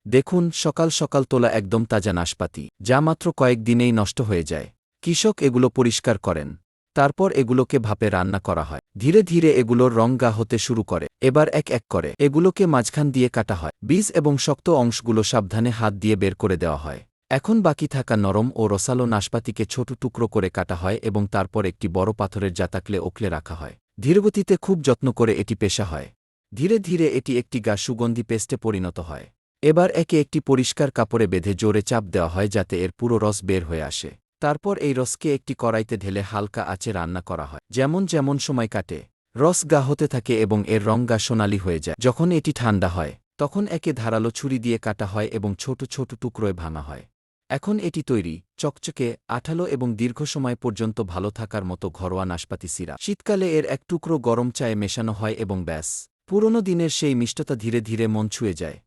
দেখুন, সকাল সকাল তোলা একদম তাজা নাশপাতি, যা মাত্র কয়েক দিনেই নষ্ট হয়ে যায়। কৃষক এগুলো পরিষ্কার করেন। তারপর এগুলোকে ভাপে রান্না করা হয়। ধীরে ধীরে এগুলোর রং গা হতে শুরু করে। এবার এক এক করে এগুলোকে মাঝখান দিয়ে কাটা হয়। বীজ এবং শক্ত অংশগুলো সাবধানে হাত দিয়ে বের করে দেওয়া হয়। এখন বাকি থাকা নরম ও রসালো নাশপাতিকে ছোট টুকরো করে কাটা হয় এবং তারপর একটি বড় পাথরের জাতাকলে ওকলে রাখা হয়। ধীরগতিতে খুব যত্ন করে এটি পেশা হয়। ধীরে ধীরে এটি একটি গা সুগন্ধি পেস্টে পরিণত হয়। এবার একে একটি পরিষ্কার কাপড়ে বেঁধে জোরে চাপ দেওয়া হয় যাতে এর পুরো রস বের হয়ে আসে। তারপর এই রসকে একটি কড়াইতে ঢেলে হালকা আঁচে রান্না করা হয়। যেমন যেমন সময় কাটে, রস গা হতে থাকে এবং এর রং গা সোনালি হয়ে যায়। যখন এটি ঠান্ডা হয়, তখন একে ধারালো ছুরি দিয়ে কাটা হয় এবং ছোট ছোট টুকরোয় ভাঙা হয়। এখন এটি তৈরি, চকচকে, আঠালো এবং দীর্ঘ সময় পর্যন্ত ভালো থাকার মতো ঘরোয়া নাশপাতি সিরাপ। শীতকালে এর এক টুকরো গরম চায়ে মেশানো হয় এবং ব্যাস, পুরনো দিনের সেই মিষ্টতা ধীরে ধীরে মন ছুঁয়ে যায়।